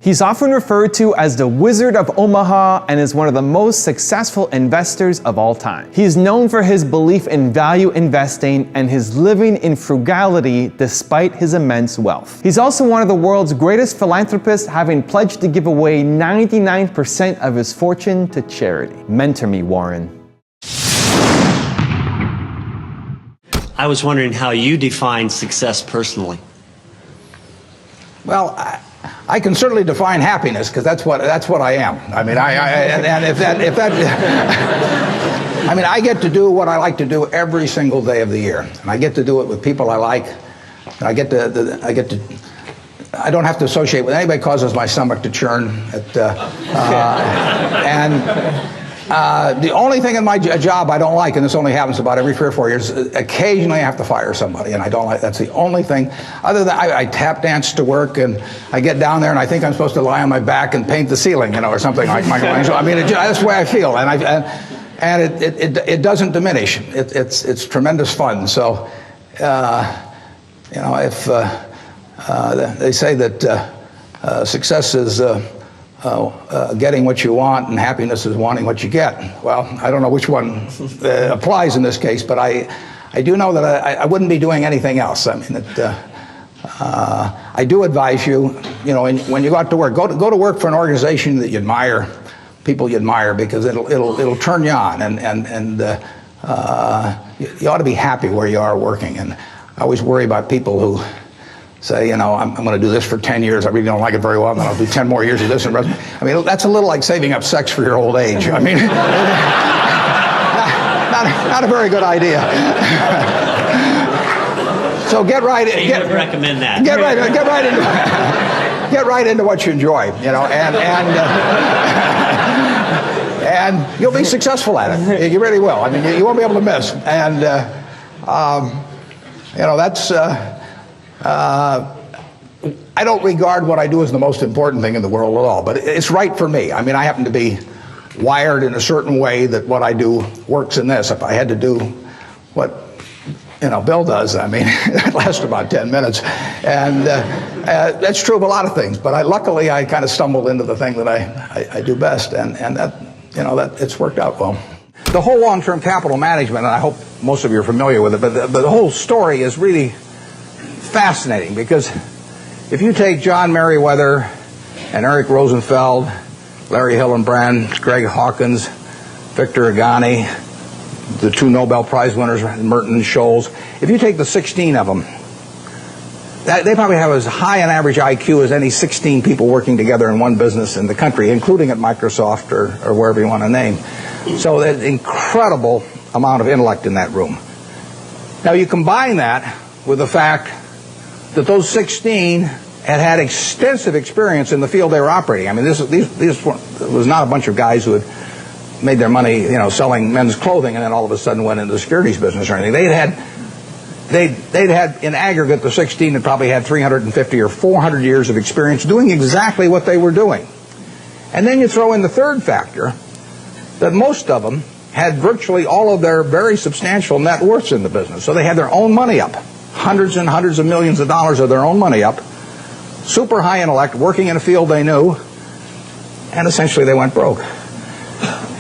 He's often referred to as the Wizard of Omaha and is one of the most successful investors of all time. He is known for his belief in value investing and his living in frugality despite his immense wealth. He's also one of the world's greatest philanthropists, having pledged to give away 99% of his fortune to charity. Mentor me, Warren. I was wondering how you define success personally. Well, I can certainly define happiness, because that's what I am. I mean, I get to do what I like to do every single day of the year, and I get to do it with people I like. I don't have to associate with anybody. Causes my stomach to churn. The only thing in my job I don't like, and this only happens about every 3 or 4 years, occasionally I have to fire somebody, and I don't like. That's the only thing. Other than I tap dance to work, and I get down there and I think I'm supposed to lie on my back and paint the ceiling, or something like Michelangelo. I mean, that's the way I feel, and it doesn't diminish. It's tremendous fun. So, if they say that success is getting what you want, and happiness is wanting what you get. Well, I don't know which one applies in this case, but I do know that I wouldn't be doing anything else. I mean, I do advise you, when you go out to work, go to work for an organization that you admire, people you admire, because it'll turn you on, and you ought to be happy where you are working. And I always worry about people who say, I'm going to do this for 10 years. I really don't like it very well, and then I'll do 10 more years of this. I mean, that's a little like saving up sex for your old age. I mean, not a very good idea. So get right. You would recommend that. Get right into what you enjoy, and you'll be successful at it. You really will. I mean, you won't be able to miss. And that's. I don't regard what I do as the most important thing in the world at all, but it's right for me. I mean, I happen to be wired in a certain way that what I do works in this. If I had to do what Bill does, I mean, it lasts about 10 minutes, and that's true of a lot of things. But luckily, I kind of stumbled into the thing that I do best, and that it's worked out well. The whole long-term capital management, and I hope most of you are familiar with it, but the whole story is really fascinating, because if you take John Merriweather and Eric Rosenfeld, Larry Hillenbrand, Greg Hawkins, Victor Agani, the 2 Nobel Prize winners, Merton and Scholes, if you take the 16 of them, they probably have as high an average IQ as any 16 people working together in one business in the country, including at Microsoft or wherever you want to name. So there's an incredible amount of intellect in that room. Now you combine that with the fact that those 16 had extensive experience in the field they were operating. I mean, this was not a bunch of guys who had made their money, selling men's clothing, and then all of a sudden went into the securities business or anything. They'd had in aggregate, the 16 had probably had 350 or 400 years of experience doing exactly what they were doing. And then you throw in the third factor, that most of them had virtually all of their very substantial net worths in the business. So they had their own money up. Hundreds and hundreds of millions of dollars of their own money up, super high intellect, working in a field they knew, and essentially they went broke.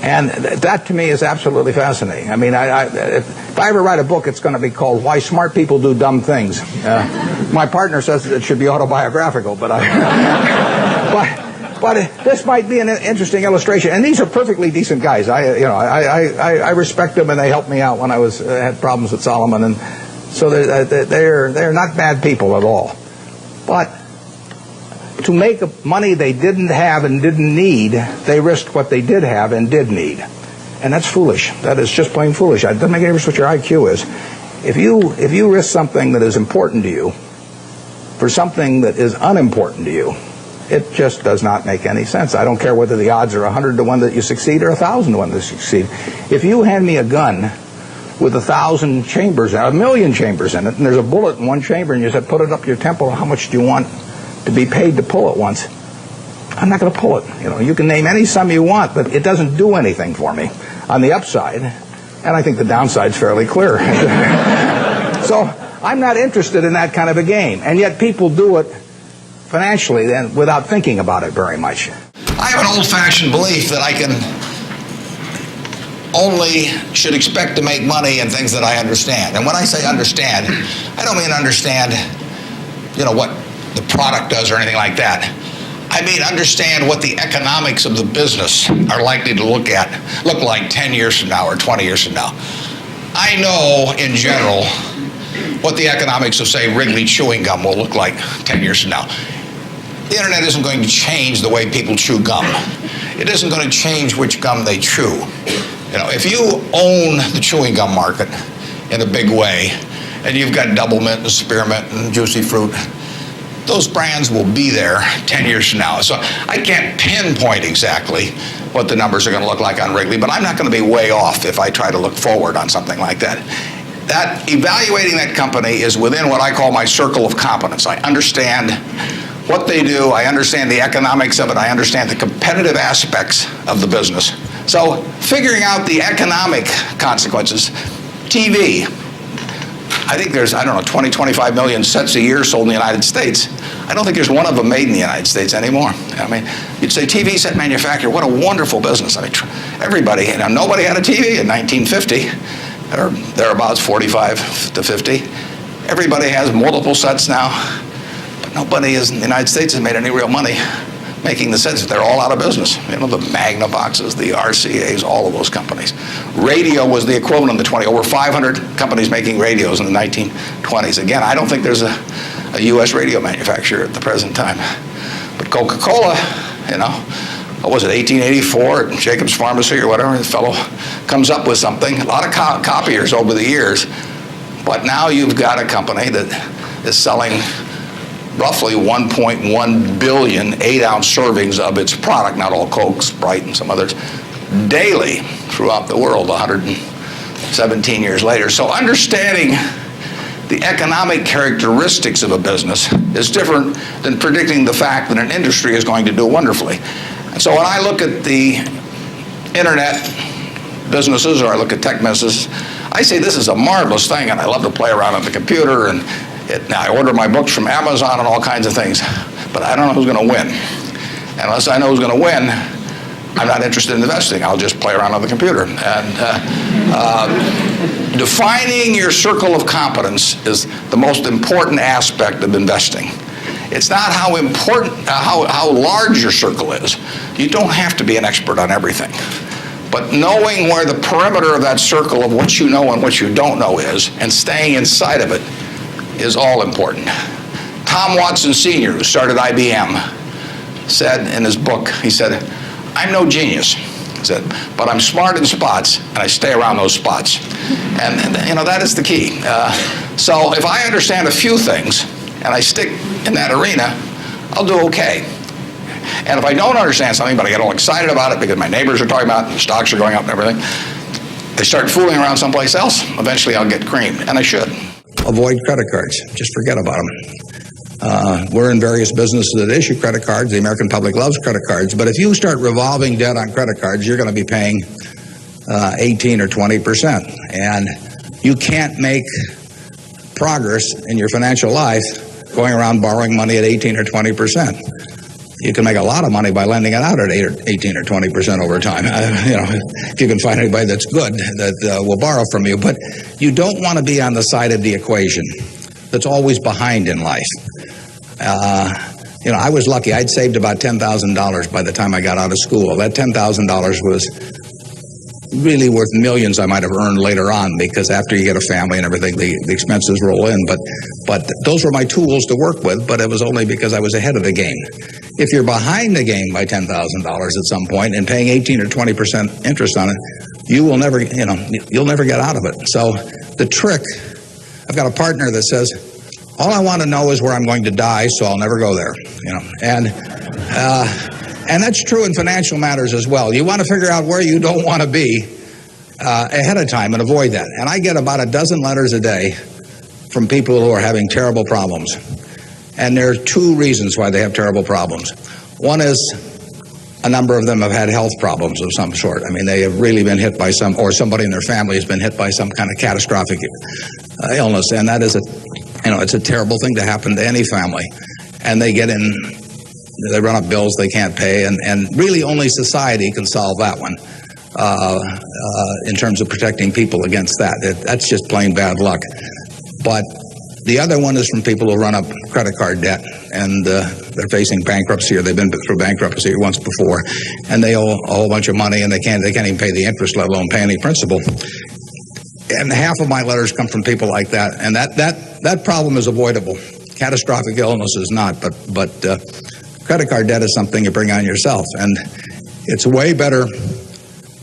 And that to me is absolutely fascinating. I mean, if I ever write a book, it's going to be called Why Smart People Do Dumb Things. My partner says it should be autobiographical, but this might be an interesting illustration. And these are perfectly decent guys. I respect them, and they helped me out when I had problems with Solomon, and so they're not bad people at all. But to make money they didn't have and didn't need, they risked what they did have and did need. And that's foolish. That is just plain foolish. It doesn't make any difference what your IQ is. If you risk something that is important to you for something that is unimportant to you, it just does not make any sense. I don't care whether the odds are 100 to 1 that you succeed or 1,000 to 1 that you succeed. If you hand me a gun with 1,000 chambers, 1,000,000 chambers in it, and there's a bullet in one chamber, and you said, put it up your temple, how much do you want to be paid to pull it once? I'm not going to pull it. You can name any sum you want, but it doesn't do anything for me on the upside, and I think the downside's fairly clear. So I'm not interested in that kind of a game, and yet people do it financially than without thinking about it very much. I have an old-fashioned belief that I should expect to make money in things that I understand. And when I say understand, I don't mean understand, what the product does or anything like that. I mean understand what the economics of the business are likely to look like 10 years from now or 20 years from now. I know, in general, what the economics of, say, Wrigley chewing gum will look like 10 years from now. The internet isn't going to change the way people chew gum. It isn't going to change which gum they chew. If you own the chewing gum market in a big way, and you've got Double Mint and Spearmint and Juicy Fruit, those brands will be there 10 years from now. So I can't pinpoint exactly what the numbers are going to look like on Wrigley, but I'm not going to be way off if I try to look forward on something like that. That evaluating that company is within what I call my circle of competence. I understand what they do, I understand the economics of it, I understand the competitive aspects of the business. So figuring out the economic consequences, TV, I think there's, 20, 25 million sets a year sold in the United States. I don't think there's one of them made in the United States anymore. You'd say TV set manufacturer, what a wonderful business. Everybody, nobody had a TV in 1950, or thereabouts, 45 to 50. Everybody has multiple sets now, but nobody in the United States has made any real money making the sets. They're all out of business. The Magnavoxes, the RCAs, all of those companies. Radio was the equivalent in the 20s. Over 500 companies making radios in the 1920s. Again, I don't think there's a U.S. radio manufacturer at the present time. But Coca-Cola, what was it, 1884 at Jacob's Pharmacy or whatever, the fellow comes up with something. A lot of copiers over the years. But now you've got a company that is selling roughly 1.1 billion 8-ounce servings of its product, not all Coke, Sprite, and some others, daily throughout the world 117 years later. So understanding the economic characteristics of a business is different than predicting the fact that an industry is going to do wonderfully. And so when I look at the internet businesses, or I look at tech businesses, I say this is a marvelous thing, and I love to play around on the computer, and I order my books from Amazon and all kinds of things, but I don't know who's going to win. And unless I know who's going to win, I'm not interested in investing. I'll just play around on the computer. And defining your circle of competence is the most important aspect of investing. It's not how important, how large your circle is. You don't have to be an expert on everything. But knowing where the perimeter of that circle of what you know and what you don't know is, and staying inside of it, is all important. Tom Watson Sr., who started IBM, said in his book, he said, I'm no genius, he said, but I'm smart in spots, and I stay around those spots. And that is the key. So if I understand a few things, and I stick in that arena, I'll do okay. And if I don't understand something, but I get all excited about it because my neighbors are talking about it, the stocks are going up and everything, they start fooling around someplace else, eventually I'll get creamed, and I should. Avoid credit cards. Just forget about them. We're in various businesses that issue credit cards. The American public loves credit cards. But if you start revolving debt on credit cards, you're going to be paying 18 or 20%. And you can't make progress in your financial life going around borrowing money at 18 or 20%. You can make a lot of money by lending it out at 18 or 20% over time. If you can find anybody that's good that will borrow from you. But you don't want to be on the side of the equation that's always behind in life. I was lucky. I'd saved about $10,000 by the time I got out of school. That $10,000 was really worth millions I might have earned later on, because after you get a family and everything, the expenses roll in. But those were my tools to work with, but it was only because I was ahead of the game. If you're behind the game by $10,000 at some point and paying 18 or 20% interest on it, you will never, you'll never get out of it. So the trick, I've got a partner that says, all I want to know is where I'm going to die, so I'll never go there. And that's true in financial matters as well. You want to figure out where you don't want to be ahead of time and avoid that. And I get about a dozen letters a day from people who are having terrible problems. And there are two reasons why they have terrible problems. One is a number of them have had health problems of some sort. I mean, they have really been hit by or somebody in their family has been hit by some kind of catastrophic illness. And that is it's a terrible thing to happen to any family. and they get in, they run up bills they can't pay, and really only society can solve that one in terms of protecting people against that. That's just plain bad luck. But the other one is from people who run up credit card debt, and they're facing bankruptcy, or they've been through bankruptcy once before, and they owe a whole bunch of money, and they can't even pay the interest, let alone pay any principal. And half of my letters come from people like that, and that problem is avoidable. Catastrophic illness is not, but credit card debt is something you bring on yourself, and it's way better,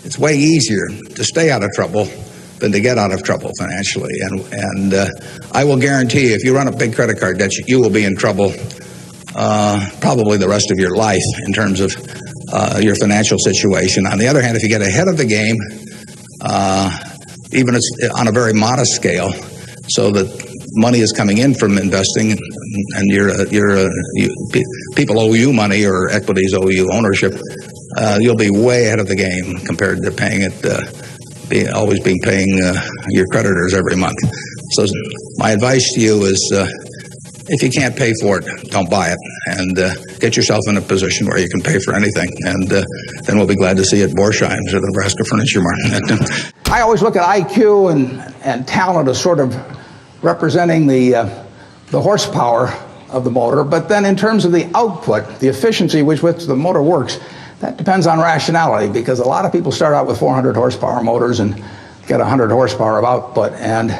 it's way easier to stay out of trouble than to get out of trouble financially. And I will guarantee you, if you run a big credit card debt, you will be in trouble probably the rest of your life in terms of your financial situation. On the other hand, if you get ahead of the game, even it's on a very modest scale, so that money is coming in from investing, and people owe you money, or equities owe you ownership, you'll be way ahead of the game compared to paying it, always paying your creditors every month. So my advice to you is, if you can't pay for it, don't buy it, and get yourself in a position where you can pay for anything, and then we'll be glad to see you at Borsheim's or the Nebraska Furniture Market. I always look at IQ and talent as sort of representing the horsepower of the motor, but then in terms of the output, the efficiency with which the motor works, that depends on rationality, because a lot of people start out with 400 horsepower motors and get 100 horsepower of output, and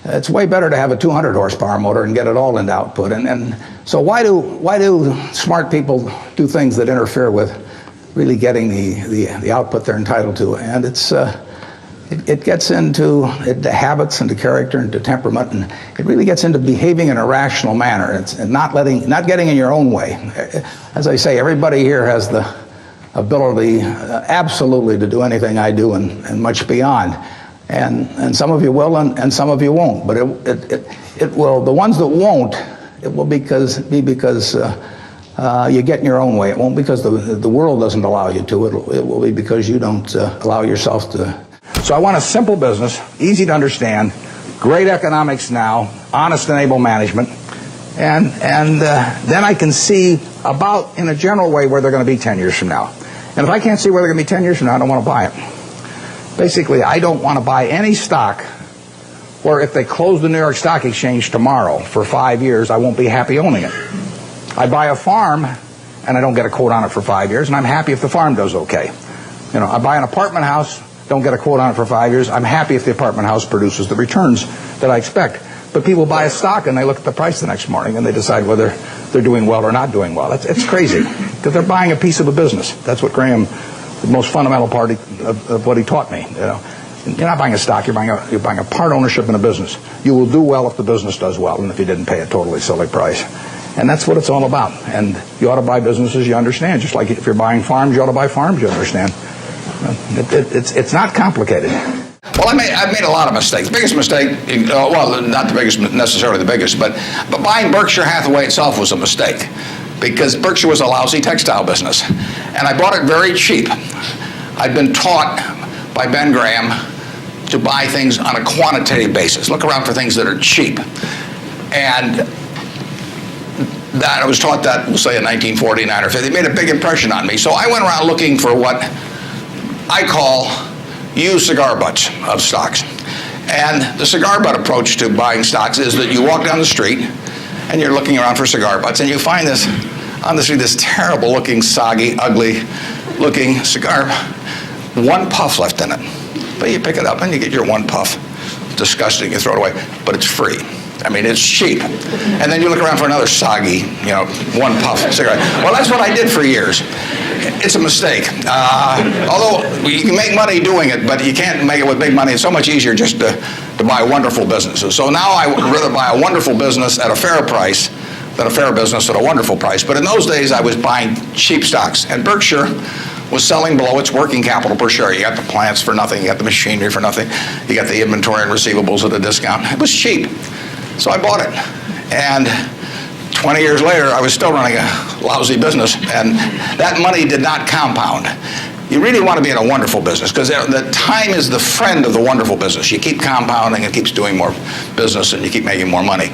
it's way better to have a 200 horsepower motor and get it all into output. And so why do smart people do things that interfere with really getting the output they're entitled to? And it gets into habits, into character, into temperament, and it really gets into behaving in a rational manner. And not getting in your own way. As I say, everybody here has the ability absolutely to do anything I do and much beyond. And some of you will, and some of you won't. But it will. The ones that won't, it will be because you get in your own way. It won't because the world doesn't allow you to. It will be because you don't allow yourself to. So I want a simple business, easy to understand, great economics now, honest and able management, and then I can see about, in a general way, where they're going to be 10 years from now. And if I can't see where they're going to be 10 years from now, I don't want to buy it. Basically, I don't want to buy any stock where if they close the New York Stock Exchange tomorrow for 5 years, I won't be happy owning it. I buy a farm, and I don't get a quote on it for 5 years, and I'm happy if the farm does okay. You know, I buy an apartment house, don't get a quote on it for 5 years, I'm happy if the apartment house produces the returns that I expect. But people buy a stock, and they look at the price the next morning, and they decide whether they're doing well or not doing well. It's crazy, because they're buying a piece of a business. That's what Graham, the most fundamental part of what he taught me. You know, you're not buying a stock. You're buying a part ownership in a business. You will do well if the business does well, and if you didn't pay a totally silly price. And that's what it's all about. And you ought to buy businesses you understand. Just like if you're buying farms, you ought to buy farms you understand. It's not complicated. Well, I've made a lot of mistakes. Biggest mistake, well, not the biggest, necessarily the biggest, but buying Berkshire Hathaway itself was a mistake, because Berkshire was a lousy textile business, and I bought it very cheap. I'd been taught by Ben Graham to buy things on a quantitative basis. Look around for things that are cheap, and that I was taught that, we'll say in 1949 or 50. It made a big impression on me. So I went around looking for what I call used cigar butts of stocks. And the cigar butt approach to buying stocks is that you walk down the street and you're looking around for cigar butts, and you find this on the street, this terrible looking, soggy, ugly looking cigar, one puff left in it. But you pick it up and you get your one puff. Disgusting, you throw it away, but it's free. I mean, it's cheap. And then you look around for another soggy, one puff cigarette. Well, that's what I did for years. It's a mistake. Although you can make money doing it, but you can't make it with big money. It's so much easier just to buy wonderful businesses. So now I would rather buy a wonderful business at a fair price than a fair business at a wonderful price. But in those days, I was buying cheap stocks. And Berkshire was selling below its working capital per share. You got the plants for nothing. You got the machinery for nothing. You got the inventory and receivables at a discount. It was cheap. So I bought it. And 20 years later, I was still running a lousy business, and that money did not compound. You really want to be in a wonderful business, because the time is the friend of the wonderful business. You keep compounding, it keeps doing more business, and you keep making more money.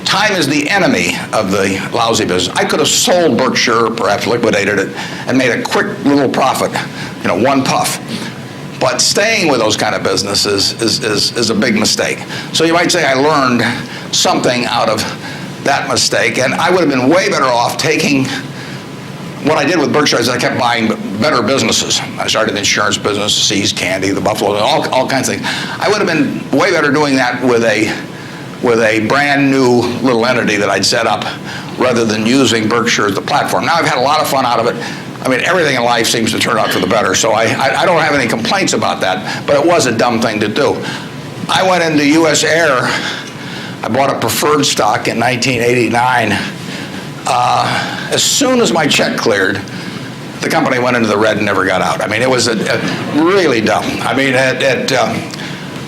Time is the enemy of the lousy business. I could have sold Berkshire, perhaps liquidated it, and made a quick little profit, one puff. But staying with those kind of businesses is a big mistake. So you might say I learned something out of that mistake, and I would have been way better off taking what I did with Berkshire is I kept buying better businesses. I started the insurance business, See's Candy, the Buffalo, all kinds of things. I would have been way better doing that with a brand new little entity that I'd set up rather than using Berkshire as the platform. Now I've had a lot of fun out of it. I mean, everything in life seems to turn out for the better, so I don't have any complaints about that, but it was a dumb thing to do. I went into U.S. Air. I bought a preferred stock in 1989. As soon as my check cleared, the company went into the red and never got out. I mean, it was really dumb. I mean,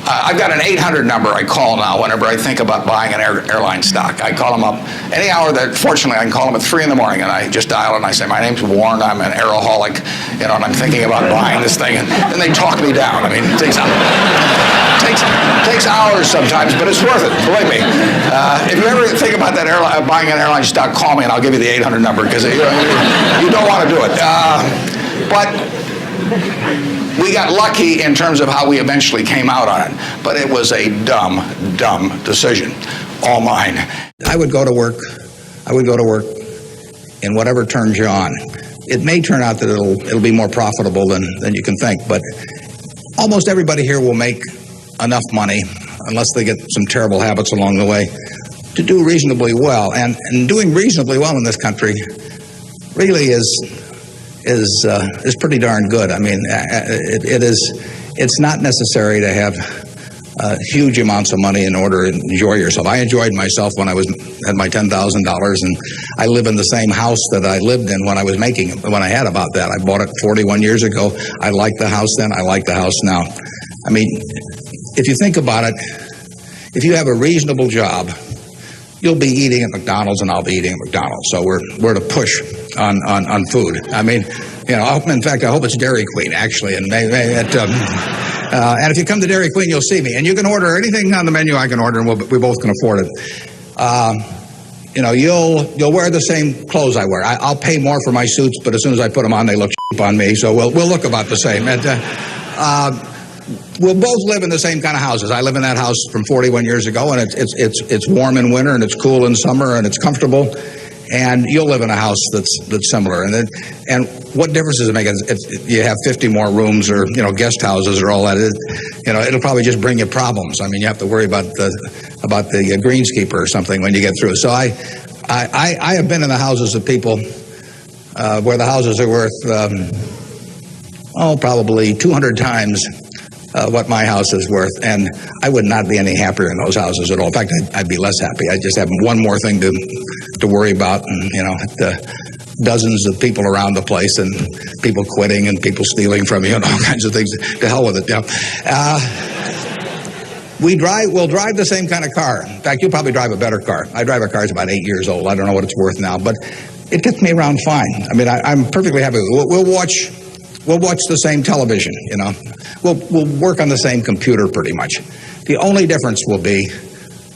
I've got an 800 number I call now whenever I think about buying an airline stock. I call them up any hour that, fortunately, I can call them at 3 in the morning, and I just dial and I say, my name's Warren, I'm an aeroholic, and I'm thinking about buying this thing, and they talk me down. I mean, it takes hours sometimes, but it's worth it, believe me. If you ever think about that buying an airline stock, call me and I'll give you the 800 number, because you don't want to do it. But we got lucky in terms of how we eventually came out on it, but it was a dumb decision, all mine. I would go to work in whatever turns you on. It may turn out that it'll be more profitable than you can think, but almost everybody here will make enough money, unless they get some terrible habits along the way, to do reasonably well. And doing reasonably well in this country really is pretty darn good. I mean, it's not necessary to have huge amounts of money in order to enjoy yourself. I enjoyed myself when I had my $10,000, and I live in the same house that I lived in when I had about that. I bought it 41 years ago. I liked the house then. I like the house now. I mean, if you think about it, if you have a reasonable job, you'll be eating at McDonald's and I'll be eating at McDonald's. So we're to push on food. I mean, in fact, I hope it's Dairy Queen, actually. And and if you come to Dairy Queen, you'll see me. And you can order anything on the menu I can order, and we both can afford it. You'll wear the same clothes I wear. I'll pay more for my suits, but as soon as I put them on, they look cheap on me. So we'll look about the same. And, we'll both live in the same kind of houses. I live in that house from 41 years ago, and it's warm in winter, and it's cool in summer, and it's comfortable. And you'll live in a house that's similar. And what difference does it make? If you have 50 more rooms, or guest houses, or all that. It'll probably just bring you problems. I mean, you have to worry about the greenskeeper or something when you get through. So I have been in the houses of people where the houses are worth probably 200 times what my house is worth, and I would not be any happier in those houses at all. In fact, I'd be less happy. I just have one more thing to worry about, and dozens of people around the place, and people quitting, and people stealing from you, and all kinds of things. To hell with it. We'll drive the same kind of car. In fact, you'll probably drive a better car. I drive a car that's about 8 years old. I don't know what it's worth now, but it gets me around fine. I mean, I'm perfectly happy. We'll watch the same television, We'll work on the same computer pretty much. The only difference will be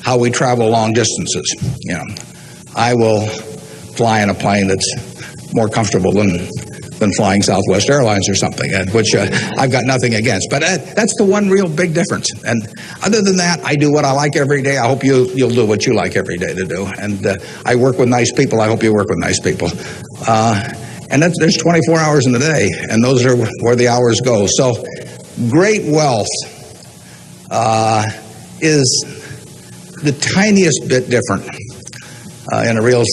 how we travel long distances. I will fly in a plane that's more comfortable than flying Southwest Airlines or something, which I've got nothing against. But that's the one real big difference. And other than that, I do what I like every day. I hope you'll do what you like every day to do. And I work with nice people. I hope you work with nice people. And there's 24 hours in the day, and those are where the hours go. So great wealth is the tiniest bit different in a real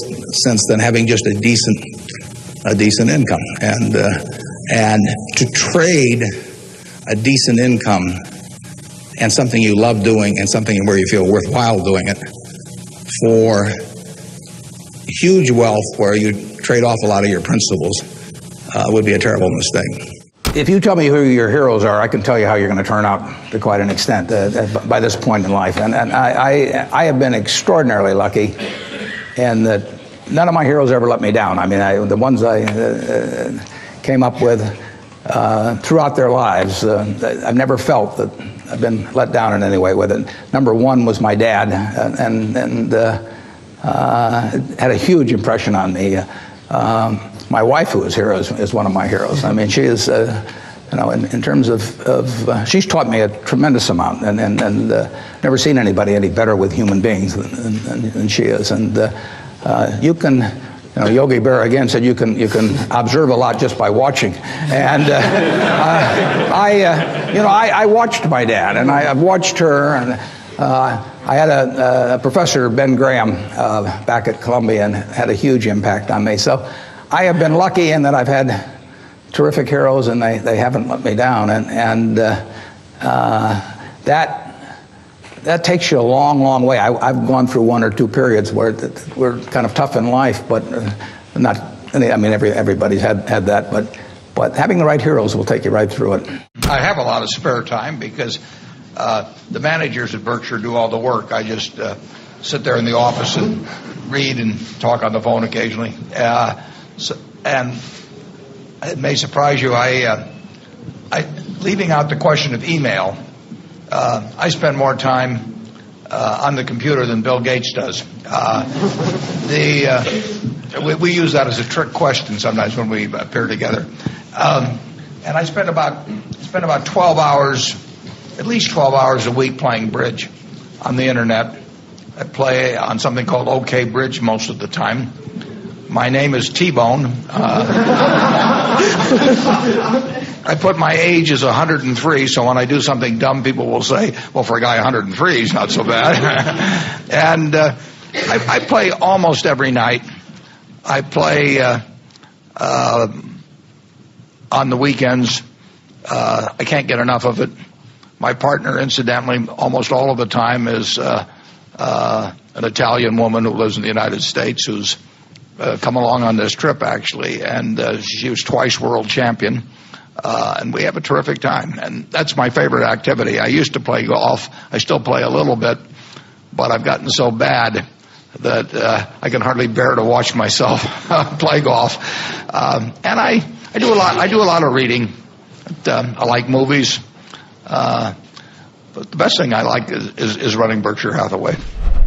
sense than having just a decent income. And to trade a decent income and something you love doing and something where you feel worthwhile doing it for huge wealth where you trade off a lot of your principles would be a terrible mistake. If you tell me who your heroes are, I can tell you how you're going to turn out to quite an extent by this point in life. And I have been extraordinarily lucky in that none of my heroes ever let me down. I mean, the ones I came up with throughout their lives, I've never felt that I've been let down in any way with it. Number one was my dad, and had a huge impression on me. My wife, who is here, is one of my heroes. I mean, she is, in terms of she's taught me a tremendous amount, and never seen anybody any better with human beings than she is. And you can, Yogi Berra again said you can observe a lot just by watching. And I watched my dad, and I've watched her, and I had a professor, Ben Graham, back at Columbia, and had a huge impact on me. So I have been lucky in that I've had terrific heroes, and they haven't let me down. And that takes you a long, long way. I've gone through one or two periods where we're kind of tough in life, but not. I mean, everybody's had that, but having the right heroes will take you right through it. I have a lot of spare time because the managers at Berkshire do all the work. I just sit there in the office and read and talk on the phone occasionally. And it may surprise you, leaving out the question of email, I spend more time on the computer than Bill Gates does. We use that as a trick question sometimes when we appear together. And I spend about 12 hours, at least 12 hours a week playing bridge on the internet. I play on something called OK Bridge most of the time. My name is T-Bone. I put my age as 103, so when I do something dumb, people will say, well, for a guy 103, he's not so bad. And I play almost every night. I play on the weekends. I can't get enough of it. My partner, incidentally, almost all of the time is an Italian woman who lives in the United States who's come along on this trip, actually, and she was twice world champion, and we have a terrific time, and that's my favorite activity. I used to play golf. I still play a little bit, but I've gotten so bad that I can hardly bear to watch myself play golf. And I do a lot. I do a lot of reading. I like movies, but the best thing I like is running Berkshire Hathaway.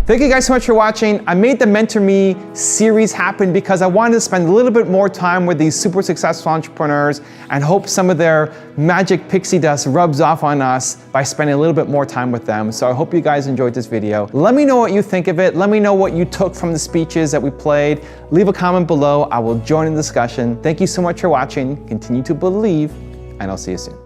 Thank you guys so much for watching. I made the Mentor Me series happen because I wanted to spend a little bit more time with these super successful entrepreneurs and hope some of their magic pixie dust rubs off on us by spending a little bit more time with them. So I hope you guys enjoyed this video. Let me know what you think of it. Let me know what you took from the speeches that we played. Leave a comment below. I will join in the discussion. Thank you so much for watching. Continue to believe, and I'll see you soon.